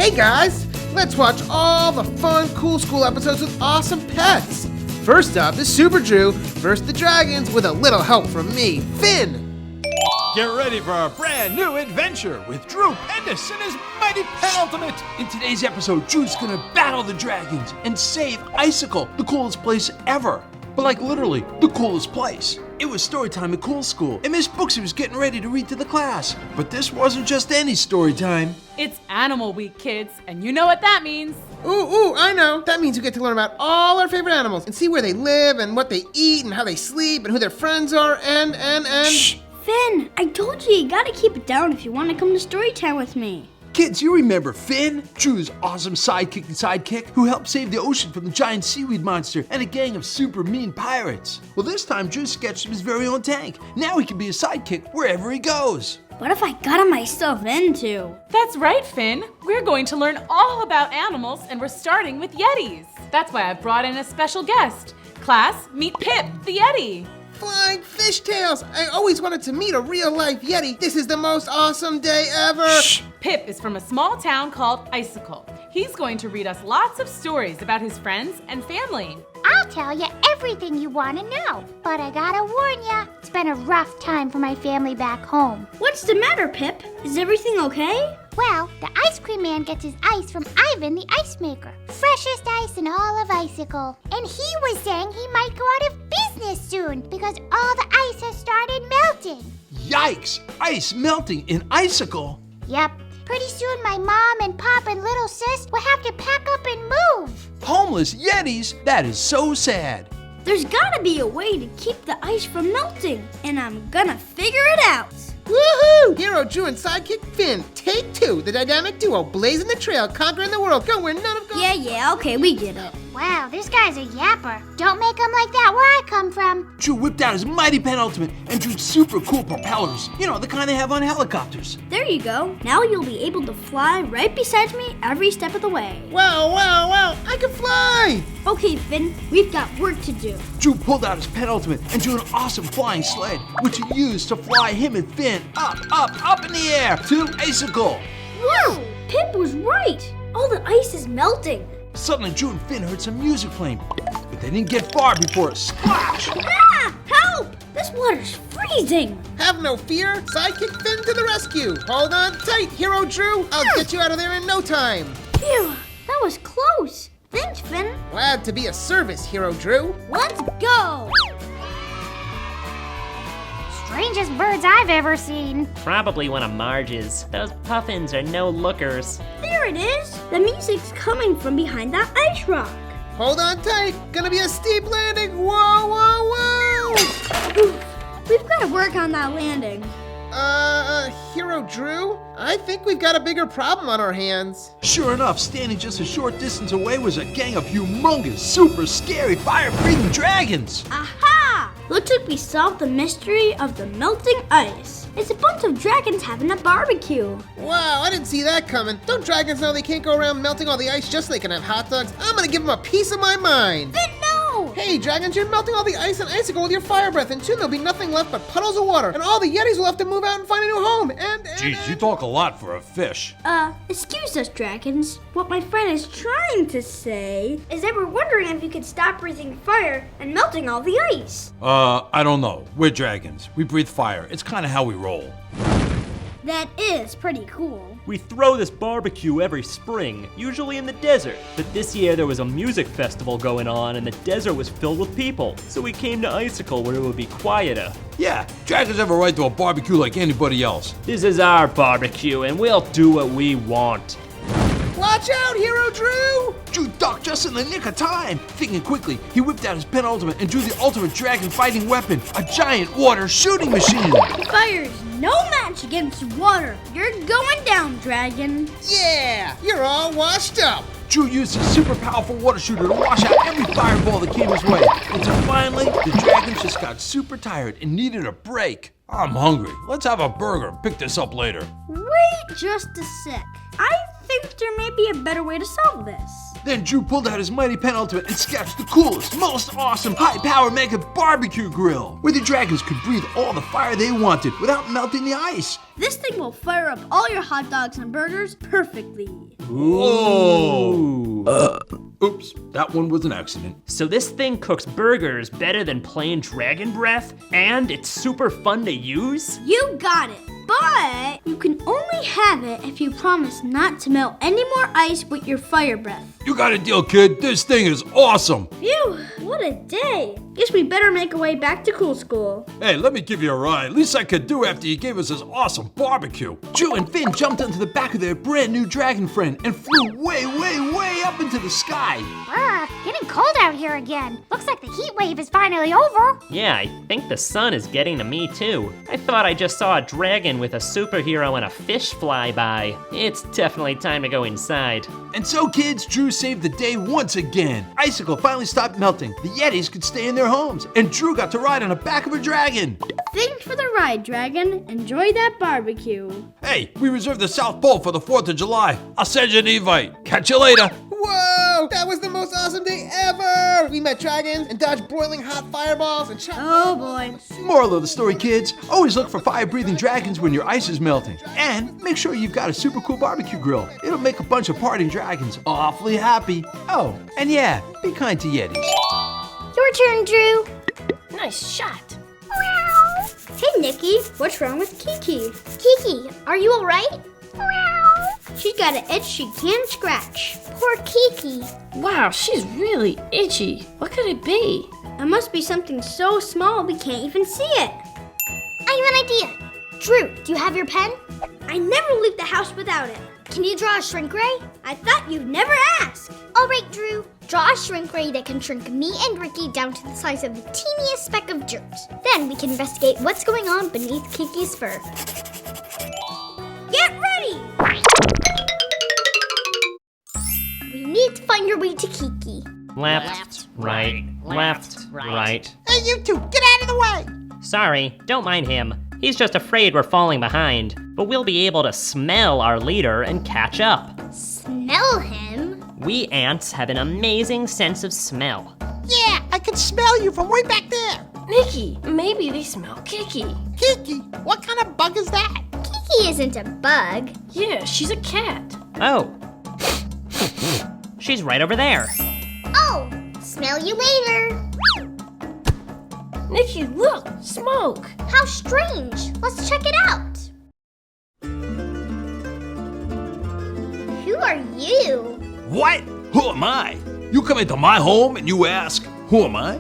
Hey guys, let's watch all the fun Cool School episodes with awesome pets. First up is Super Drew versus the Dragons with a little help from me, Finn. Get ready for a brand new adventure with Drew Pendis and his mighty penultimate. In today's episode, Drew's gonna battle the dragons and save Icicle, the coolest place ever. But like literally, the coolest place. It was story time at Cool School, and Miss Booksy was getting ready to read to the class. But this wasn't just any story time. It's Animal Week, kids, and you know what that means. Ooh, I know. That means we get to learn about all our favorite animals and see where they live and what they eat and how they sleep and who their friends are and... Shh! Finn, I told you gotta keep it down if you want to come to story time with me. Kids, you remember Finn, Drew's awesome sidekick who helped save the ocean from the giant seaweed monster and a gang of super mean pirates. Well, this time Drew sketched him his very own tank. Now he can be a sidekick wherever he goes. What if I got myself into? That's right, Finn. We're going to learn all about animals, and we're starting with Yetis. That's why I've brought in a special guest. Class, meet Pip, the Yeti. Flying fishtails! I always wanted to meet a real-life Yeti. This is the most awesome day ever! Shh! Pip is from a small town called Icicle. He's going to read us lots of stories about his friends and family. I'll tell you everything you want to know, but I gotta warn ya, it's been a rough time for my family back home. What's the matter, Pip? Is everything okay? Well, the ice cream man gets his ice from Ivan the ice maker. Freshest ice in all of Icicle. And he was saying he might go out of business soon because all the ice has started melting. Yikes! Ice melting in Icicle? Yep. Pretty soon my mom and pop and little sis will have to pack up and move. Homeless Yetis? That is so sad. There's gotta be a way to keep the ice from melting, and I'm gonna figure it out. Woohoo! Hero Drew and sidekick Finn, take two. The dynamic duo blazing the trail, conquering the world, go where none have gone. Yeah, okay, we get it. Wow, this guy's a yapper. Don't make him like that where I come from. Drew whipped out his mighty penultimate and drew super cool propellers. You know, the kind they have on helicopters. There you go. Now you'll be able to fly right beside me every step of the way. Wow, I can fly! Okay, Finn, we've got work to do. Drew pulled out his penultimate and drew an awesome flying sled, which he used to fly him and Finn up in the air to Icicle. Whoa! Pip was right. All the ice is melting. Suddenly, Drew and Finn heard some music playing, but they didn't get far before a splash. Ah! Help! This water's freezing. Have no fear, sidekick Finn to the rescue. Hold on tight, Hero Drew. I'll get you out of there in no time. Phew, that was close. Thanks, Finn. Glad to be of service, Hero Drew. Let's go. Strangest birds I've ever seen. Probably one of Marge's. Those puffins are no lookers. There it is. The music's coming from behind that ice rock. Hold on tight, gonna be a steep landing. Whoa! We've got to work on that landing. Hero Drew, I think we've got a bigger problem on our hands. Sure enough, standing just a short distance away was a gang of humongous, super scary, fire-breathing dragons. Aha! Looks like we solved the mystery of the melting ice. It's a bunch of dragons having a barbecue. Wow, I didn't see that coming. Don't dragons know they can't go around melting all the ice just so they can have hot dogs? I'm gonna give them a piece of my mind. Then no! Hey, dragons, you're melting all the ice and icicle with your fire breath, and soon there'll be nothing left but puddles of water, and all the Yetis will have to move out and find a new home, Jeez, you talk a lot for a fish. Excuse us, dragons. What my friend is trying to say is that we're wondering if you could stop breathing fire and melting all the ice. I don't know. We're dragons. We breathe fire. It's kind of how we roll. That is pretty cool. We throw this barbecue every spring, usually in the desert. But this year there was a music festival going on and the desert was filled with people. So we came to Icicle where it would be quieter. Yeah, dragons have a right to a barbecue like anybody else. This is our barbecue and we'll do what we want. Watch out, Hero Drew! Drew ducked just in the nick of time. Thinking quickly, he whipped out his penultimate and drew the ultimate dragon fighting weapon, a giant water shooting machine. Fire's no match against water. You're going down, dragon. Yeah, you're all washed up. Drew used his super powerful water shooter to wash out every fireball that came his way, until finally, the dragons just got super tired and needed a break. I'm hungry. Let's have a burger and pick this up later. Wait just a sec. I think there may be a better way to solve this. Then Drew pulled out his mighty penultimate and sketched the coolest, most awesome, high-power mega barbecue grill, where the dragons could breathe all the fire they wanted without melting the ice. This thing will fire up all your hot dogs and burgers perfectly. Ooh. Oops, that one was an accident. So this thing cooks burgers better than plain dragon breath, and it's super fun to use? You got it. But you can only have it if you promise not to melt any more ice with your fire breath. You got a deal, kid. This thing is awesome. Phew, what a day. Guess we better make our way back to cool school. Hey, let me give you a ride. Least I could do after you gave us this awesome barbecue. Drew and Finn jumped onto the back of their brand new dragon friend and flew way, way, way up into the sky. Brr, getting cold out here again. Looks like the heat wave is finally over. Yeah, I think the sun is getting to me too. I thought I just saw a dragon with a superhero and a fish fly by. It's definitely time to go inside. And so, kids, Drew saved the day once again. Icicle finally stopped melting. The Yetis could stay in their homes, and Drew got to ride on the back of a dragon. Thanks for the ride, Dragon. Enjoy that barbecue. Hey, we reserved the South Pole for the 4th of July. I'll send you an invite. Catch you later. Whoa! That was the most awesome day ever! We met dragons and dodged boiling hot fireballs and shot. Oh boy. Moral of the story, kids, always look for fire-breathing dragons when your ice is melting. And make sure you've got a super cool barbecue grill. It'll make a bunch of partying dragons awfully happy. Oh, and yeah, be kind to Yetis. Your turn, Drew. Nice shot. Hey, Nikki. What's wrong with Kiki? Kiki, are you all right? She's got an itch she can't scratch. Poor Kiki. Wow, she's really itchy. What could it be? It must be something so small we can't even see it. I have an idea. Drew, do you have your pen? I never leave the house without it. Can you draw a shrink ray? I thought you'd never ask. All right, Drew. Draw a shrink ray that can shrink me and Ricky down to the size of the teeniest speck of dirt. Then we can investigate what's going on beneath Kiki's fur. Get ready! We need to find our way to Kiki. Left, right, left, right. Hey, you two, get out of the way! Sorry, don't mind him. He's just afraid we're falling behind. But we'll be able to smell our leader and catch up. Smell him? We ants have an amazing sense of smell. Yeah, I can smell you from way back there. Nikki, maybe they smell Kiki. Kiki, what kind of bug is that? Kiki isn't a bug. Yeah, she's a cat. Oh. She's right over there. Oh, smell you later. Nikki, look, smoke. How strange. Let's check it out. Who are you? What? Who am I? You come into my home and you ask, who am I?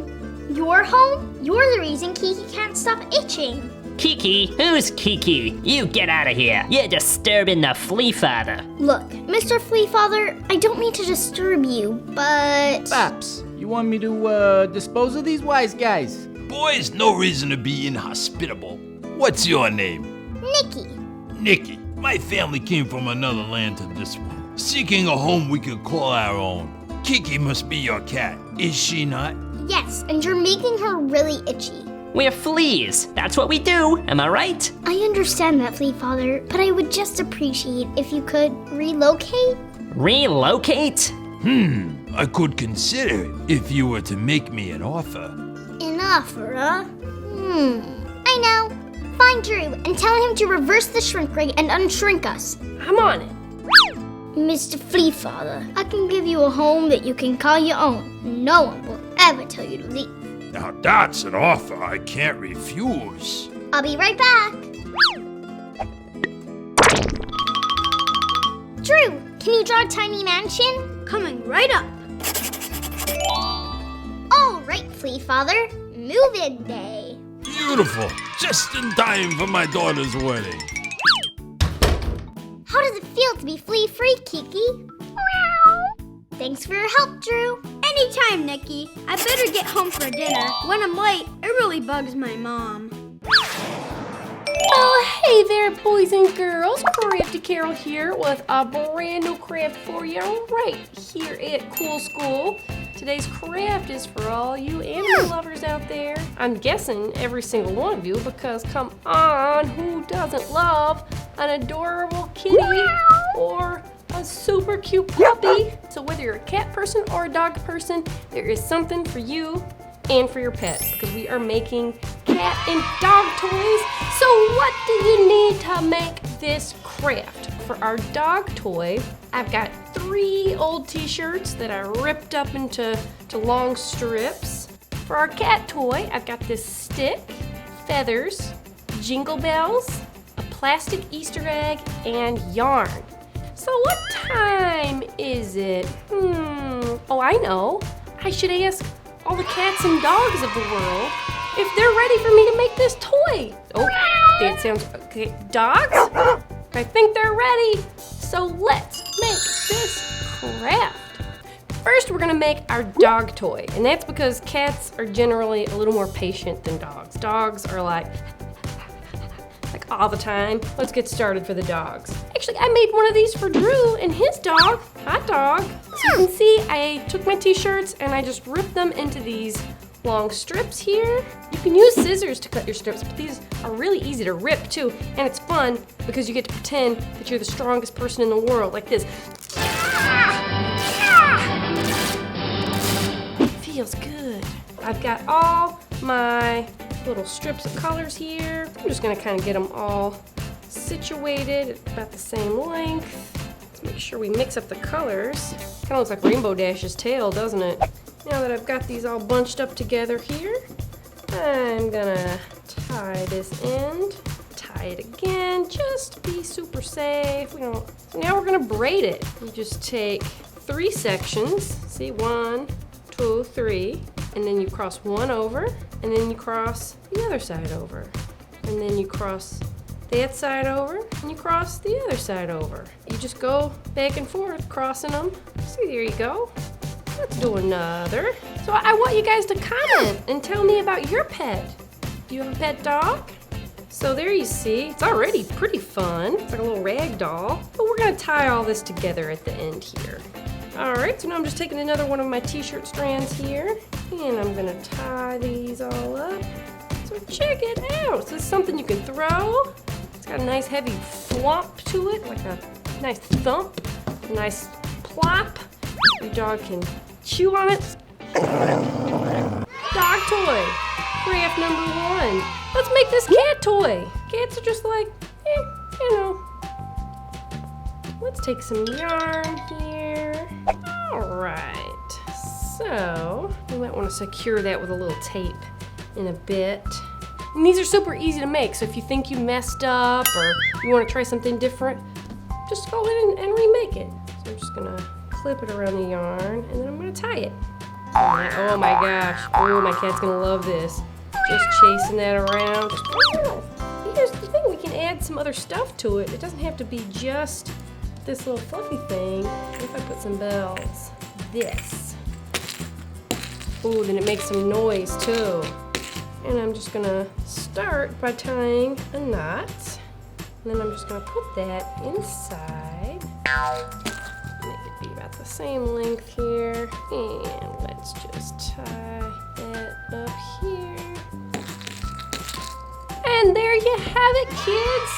Your home? You're the reason Kiki can't stop itching. Kiki? Who's Kiki? You get out of here. You're disturbing the flea father. Look, Mr. Flea Father, I don't mean to disturb you, but... Paps, you want me to dispose of these wise guys? Boys, no reason to be inhospitable. What's your name? Nikki. Nikki. My family came from another land to this one, seeking a home we could call our own. Kiki must be your cat, is she not? Yes, and you're making her really itchy. We're fleas. That's what we do. Am I right? I understand that, Flea Father, but I would just appreciate if you could relocate. Relocate? I could consider it if you were to make me an offer. An offer, huh? I know. Find Drew and tell him to reverse the shrink ray and unshrink us. I'm on it. Mr. Flea Father, I can give you a home that you can call your own. No one will ever tell you to leave. Now that's an offer I can't refuse. I'll be right back. Drew, can you draw a tiny mansion? Coming right up. All right, Flea Father. Move-in day. Beautiful. Just in time for my daughter's wedding. How does it feel to be flea-free, Kiki? Thanks for your help, Drew. Anytime, Nikki. I better get home for dinner. When I'm late, it really bugs my mom. Oh, hey there, boys and girls. Crafty Carol here with a brand new craft for you right here at Cool School. Today's craft is for all you animal lovers out there. I'm guessing every single one of you, because come on, who doesn't love an adorable kitty or a super cute puppy? So whether you're a cat person or a dog person, there is something for you and for your pet, because we are making cat cat and dog toys. So what do you need to make this craft? For our dog toy, I've got 3 old t-shirts that I ripped up into long strips. For our cat toy, I've got this stick, feathers, jingle bells, a plastic Easter egg, and yarn. So what time is it? Oh, I know. I should ask all the cats and dogs of the world if they're ready for me to make this toy. Oh, that sounds okay. Dogs? I think they're ready. So let's make this craft. First, we're gonna make our dog toy, and that's because cats are generally a little more patient than dogs. Dogs are like all the time. Let's get started for the dogs. Actually, I made one of these for Drew and his dog, Hot Dog. So you can see I took my t-shirts and I just ripped them into these long strips here. You can use scissors to cut your strips, but these are really easy to rip too, and it's fun because you get to pretend that you're the strongest person in the world, like this. Feels good. I've got all my little strips of colors here. I'm just gonna kind of get them all situated about the same length. Let's make sure we mix up the colors. Kind of looks like Rainbow Dash's tail, doesn't it? Now that I've got these all bunched up together here, I'm gonna tie this end, tie it again, just to be super safe. So now we're gonna braid it. You just take 3 sections, see, 1, 2, 3, and then you cross one over, and then you cross the other side over, and then you cross that side over, and you cross the other side over. You just go back and forth, crossing them. See, there you go. Let's do another. So I want you guys to comment and tell me about your pet. Do you have a pet dog? So there you see, it's already pretty fun. It's like a little rag doll. But we're gonna tie all this together at the end here. All right, so now I'm just taking another one of my t-shirt strands here, and I'm gonna tie these all up. So check it out. So this is something you can throw. It's got a nice heavy flop to it, like a nice thump, a nice plop. Your dog can chew on it. Dog toy, craft number 1. Let's make this cat toy. Cats are just like, you know. Let's take some yarn here. All right, so we might want to secure that with a little tape in a bit. And these are super easy to make, so if you think you messed up or you want to try something different, just go in and remake it. So I'm just gonna clip it around the yarn, and then I'm gonna tie it. Oh my gosh, oh, my cat's gonna love this. Just chasing that around. Here's the thing, we can add some other stuff to it. It doesn't have to be just this little fluffy thing. What if I put some bells? This. Ooh, then it makes some noise too. And I'm just gonna start by tying a knot. And then I'm just gonna put that inside. Make it be about the same length here. And let's just tie that up here. And there you have it, kids.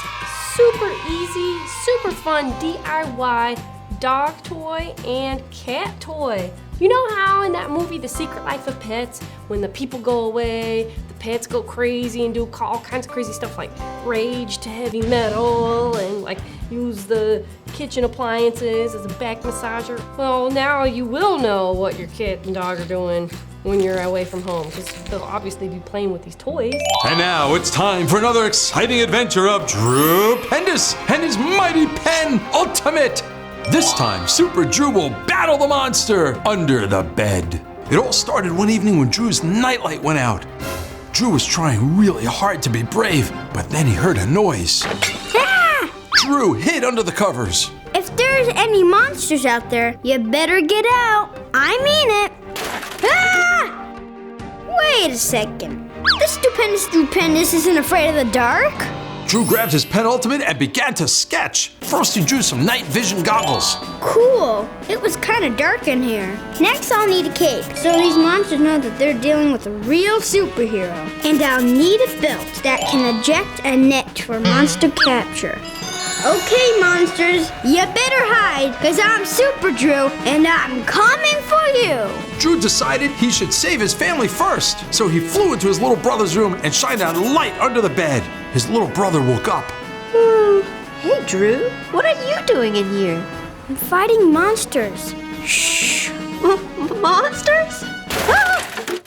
Super easy, super fun DIY dog toy and cat toy. You know how in that movie, The Secret Life of Pets, when the people go away, the pets go crazy and do all kinds of crazy stuff like rage to heavy metal and like use the kitchen appliances as a back massager? Well, now you will know what your cat and dog are doing when you're away from home, because they'll obviously be playing with these toys. And now it's time for another exciting adventure of Drew Pendis and his Mighty Pen Ultimate. This time, Super Drew will battle the monster under the bed. It all started one evening when Drew's nightlight went out. Drew was trying really hard to be brave, but then he heard a noise. Ah! Drew hid under the covers. If there's any monsters out there, you better get out. I mean it. Ah! Wait a second. This stupendous isn't afraid of the dark? Drew grabbed his pen ultimate and began to sketch. First, he drew some night vision goggles. Cool. It was kind of dark in here. Next, I'll need a cape, so these monsters know that they're dealing with a real superhero. And I'll need a belt that can eject a net for monster capture. Okay, monsters, you better hide, because I'm Super Drew, and I'm coming for you. Drew decided he should save his family first, so he flew into his little brother's room and shined a light under the bed. His little brother woke up. Hey, Drew, what are you doing in here? I'm fighting monsters. Shh! Monsters?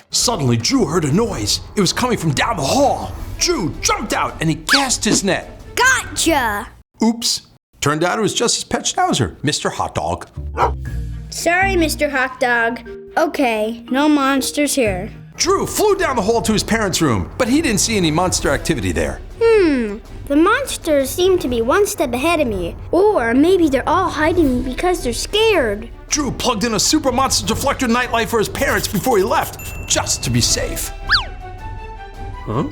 Suddenly, Drew heard a noise. It was coming from down the hall. Drew jumped out and he cast his net. Gotcha! Oops. Turned out it was just his pet schnauzer, Mr. Hot Dog. Sorry, Mr. Hot Dog. Okay, no monsters here. Drew flew down the hall to his parents' room, but he didn't see any monster activity there. The monsters seem to be one step ahead of me. Or maybe they're all hiding because they're scared. Drew plugged in a super monster deflector nightlight for his parents before he left, just to be safe. Huh?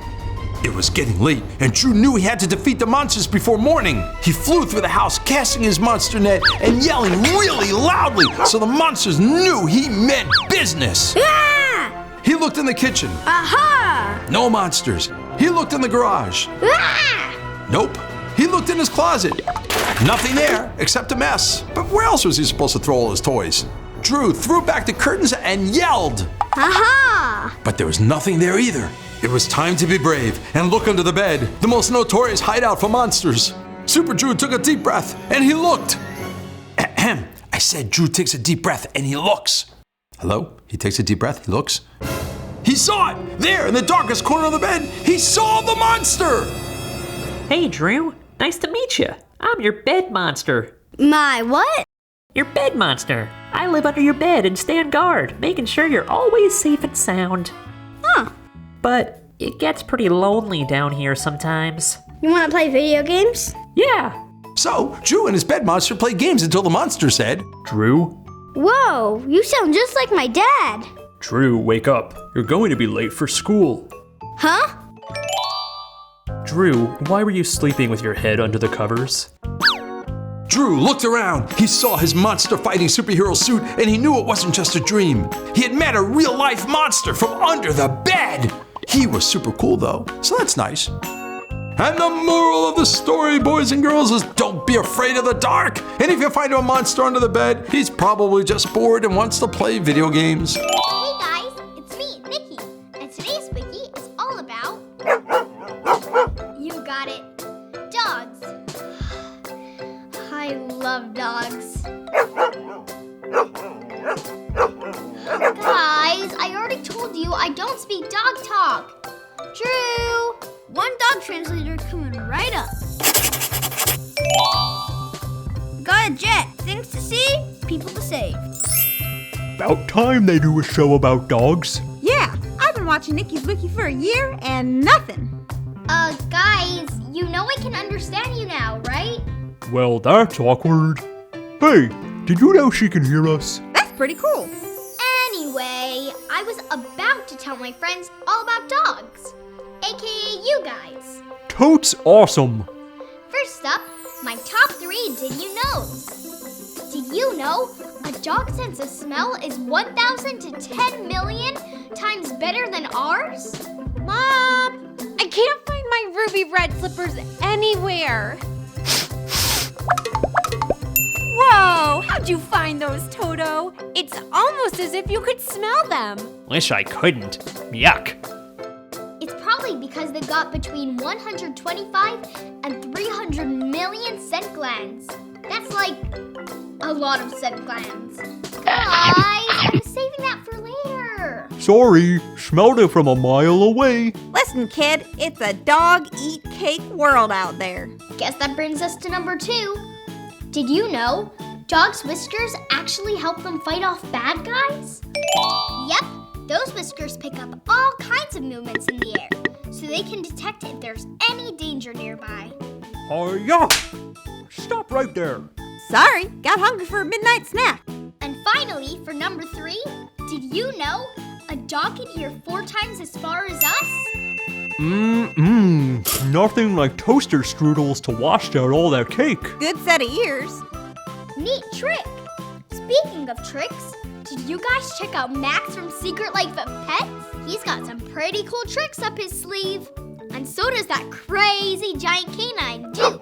It was getting late, and Drew knew he had to defeat the monsters before morning. He flew through the house, casting his monster net and yelling really loudly so the monsters knew he meant business. Ah! He looked in the kitchen. Aha! No monsters. He looked in the garage. Ah! Nope. He looked in his closet. Nothing there, except a mess. But where else was he supposed to throw all his toys? Drew threw back the curtains and yelled. Aha! But there was nothing there either. It was time to be brave and look under the bed, the most notorious hideout for monsters. Super Drew took a deep breath and he looked. Ahem. I said Drew takes a deep breath and he looks. Hello? He takes a deep breath, he looks. He saw it! There in the darkest corner of the bed, he saw the monster! Hey, Drew. Nice to meet you. I'm your bed monster. My what? Your bed monster. I live under your bed and stand guard, making sure you're always safe and sound. Huh. But it gets pretty lonely down here sometimes. You want to play video games? Yeah. So, Drew and his bed monster played games until the monster said, Drew? Whoa, you sound just like my dad. Drew, wake up. You're going to be late for school. Huh? Drew, why were you sleeping with your head under the covers? Drew looked around. He saw his monster fighting superhero suit and he knew it wasn't just a dream. He had met a real life monster from under the bed. He was super cool though, so that's nice. And the moral of the story, boys and girls, is don't be afraid of the dark. And if you find a monster under the bed, he's probably just bored and wants to play video games. Hey guys, it's me, Nikki, and today's wiki is all about... You got it. Dogs. I love dogs. Guys, I already told you I don't speak dog talk. Drew! One dog translator coming right up. Got a jet. Things to see, people to save. About time they do a show about dogs. Yeah, I've been watching Nikki's Wiki for a year and nothing. Guys, you know I can understand you now, right? Well, that's awkward. Hey, did you know she can hear us? That's pretty cool. Anyway, I was about to tell my friends all about dogs, aka you guys. Totes awesome. First up, my top 3 did you knows. Did you know a dog's sense of smell is 1,000 to 10 million times better than ours? Mom, I can't find my ruby red slippers anywhere. Whoa, how'd you find those, Toto? It's almost as if you could smell them. Wish I couldn't. Yuck. It's probably because they've got between 125 and 300 million scent glands. That's like a lot of scent glands. Guys, I was saving that for later. Sorry, smelled it from a mile away. Listen, kid, it's a dog-eat-cake world out there. Guess that brings us to number 2. Did you know dogs' whiskers actually help them fight off bad guys? Yep, those whiskers pick up all kinds of movements in the air, so they can detect if there's any danger nearby. Hi-ya! Stop right there. Sorry, got hungry for a midnight snack. And finally, for number 3, did you know a dog can hear 4 times as far as us? Nothing like toaster strudels to wash out all that cake. Good set of ears. Neat trick! Speaking of tricks, did you guys check out Max from Secret Life of Pets? He's got some pretty cool tricks up his sleeve. And so does that crazy giant canine, Duke.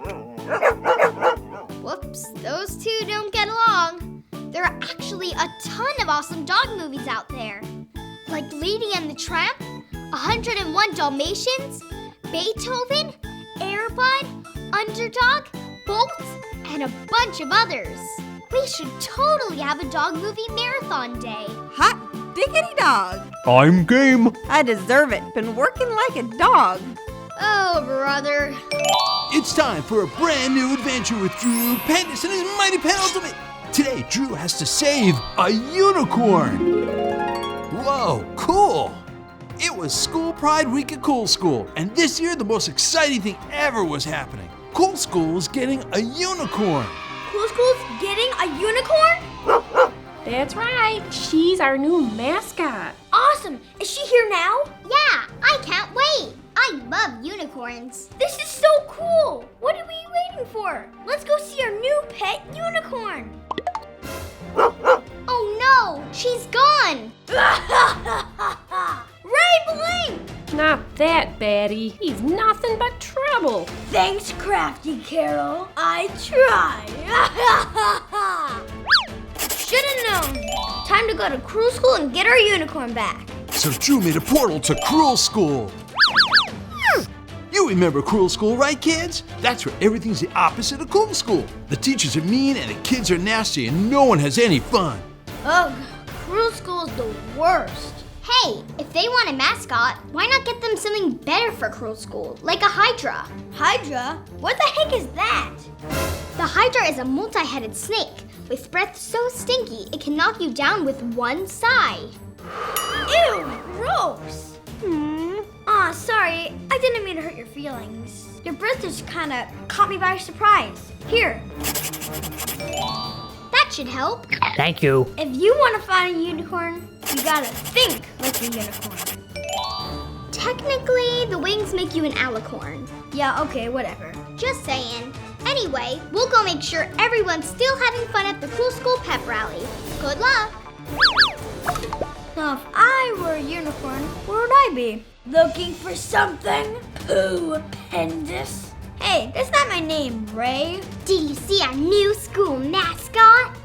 Whoops, those two don't get along. There are actually a ton of awesome dog movies out there. Like Lady and the Tramp, 101 Dalmatians, Beethoven, Airbud, Underdog, Bolt, and a bunch of others. We should totally have a dog movie marathon day. Hot diggity dog. I'm game. I deserve it. Been working like a dog. Oh, brother. It's time for a brand new adventure with Drew Pendis and his mighty penultimate. Today, Drew has to save a unicorn. Whoa, cool. It was School Pride Week at Cool School, and this year the most exciting thing ever was happening. Cool School was getting a unicorn. Cool School's getting a unicorn? That's right. She's our new mascot. Awesome. Is she here now? Yeah, I can't wait. I love unicorns. This is so cool. What are we waiting for? Let's go see our new pet unicorn. Oh no, she's gone. Ray Blink! Not that baddie. He's nothing but trouble. Thanks, Crafty Carol. I tried. Should've known. Time to go to Cruel School and get our unicorn back. So Drew made a portal to Cruel School. You remember Cruel School, right, kids? That's where everything's the opposite of Cool School. The teachers are mean and the kids are nasty and no one has any fun. Ugh, Cruel School's the worst. Hey, if they want a mascot, why not get them something better for Cruel School, like a Hydra? Hydra? What the heck is that? The Hydra is a multi-headed snake with breath so stinky it can knock you down with one sigh. Ew, gross. Aw, sorry, I didn't mean to hurt your feelings. Your breath just kinda caught me by surprise. Here. That should help. Thank you. If you want to find a unicorn, you gotta think like a unicorn. Technically, the wings make you an alicorn. Yeah, okay, whatever. Just saying. Anyway, we'll go make sure everyone's still having fun at the Cool School pep rally. Good luck! Now, if I were a unicorn, where would I be? Looking for something stupendous? Hey, that's not my name, Ray. Did you see our new school mascot?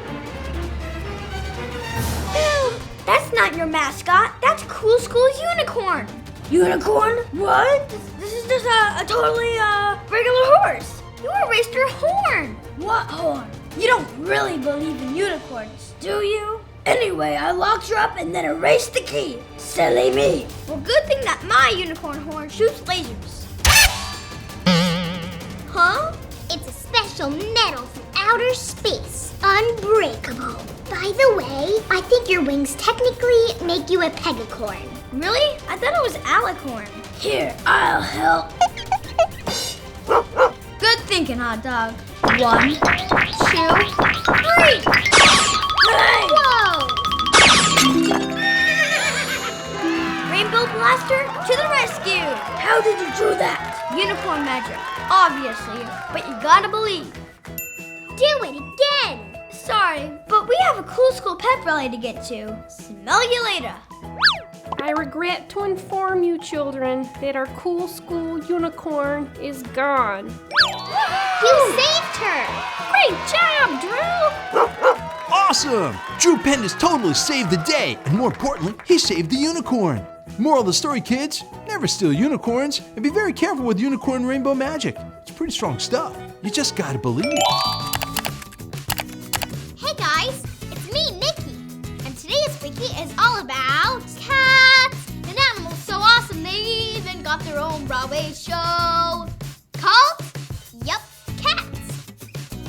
Ew, that's not your mascot. That's Cool School's unicorn. Unicorn? What? This is just a totally regular horse. You erased your horn. What horn? You don't really believe in unicorns, do you? Anyway, I locked her up and then erased the key. Silly me. Well, good thing that my unicorn horn shoots lasers. Huh? It's a special metal from outer space. Unbreakable. By the way, I think your wings technically make you a pegacorn. Really? I thought it was alicorn. Here, I'll help. Good thinking, hot dog. 1, 2, 3. Hey! Whoa! Rainbow Blaster to the rescue! How did you do that? Unicorn magic, obviously, but you gotta believe. Do it again! Sorry, but we have a Cool School pep rally to get to. Smell you later. I regret to inform you, children, that our Cool School unicorn is gone. You saved her! Great job, Drew! Awesome! Drew Pendis totally saved the day, and more importantly, he saved the unicorn. Moral of the story, kids, never steal unicorns, and be very careful with unicorn rainbow magic. It's pretty strong stuff. You just gotta believe it. Hey guys, it's me, Nikki, and today's wiki is all about cats, an animal so awesome they even got their own Broadway show called, Cats.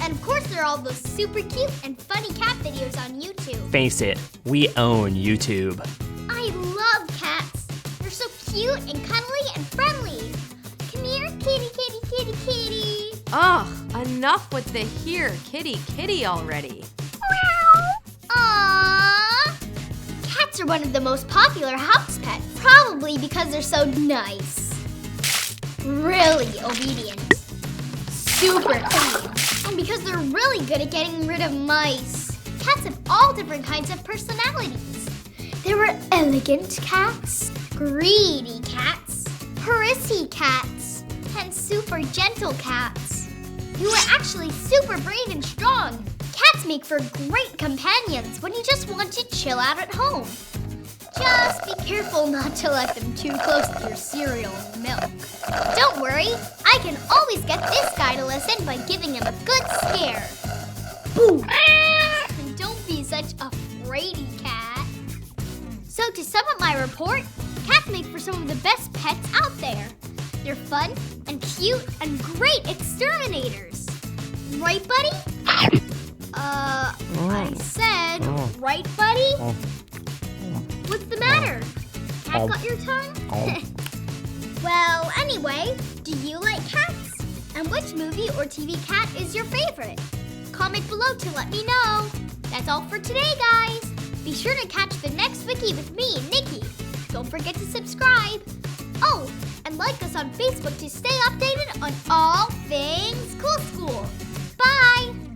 And of course there are all those super cute and funny cat videos on YouTube. Face it, we own YouTube. I love cats. They're so cute and cuddly and friendly. Come here, kitty, kitty, kitty, kitty. Ugh, enough with the here, kitty, kitty already. Aww. Cats are one of the most popular house pets, probably because they're so nice. Really obedient. Super clean. And because they're really good at getting rid of mice. Cats have all different kinds of personalities. There are elegant cats, greedy cats, prissy cats, and super gentle cats. You are actually super brave and strong. Cats make for great companions when you just want to chill out at home. Just be careful not to let them too close to your cereal and milk. Don't worry, I can always get this guy to listen by giving him a good scare. Boo! And don't be such a fraidy cat. So to sum up my report, cats make for some of the best pets out there. They're fun and cute and great exterminators. Right, buddy? I said, right, buddy? What's the matter? Cat got your tongue? Well, anyway, do you like cats? And which movie or TV cat is your favorite? Comment below to let me know. That's all for today, guys. Be sure to catch the next wiki with me, Nikki. Don't forget to subscribe. Oh, and like us on Facebook to stay updated on all things Cool School. Bye!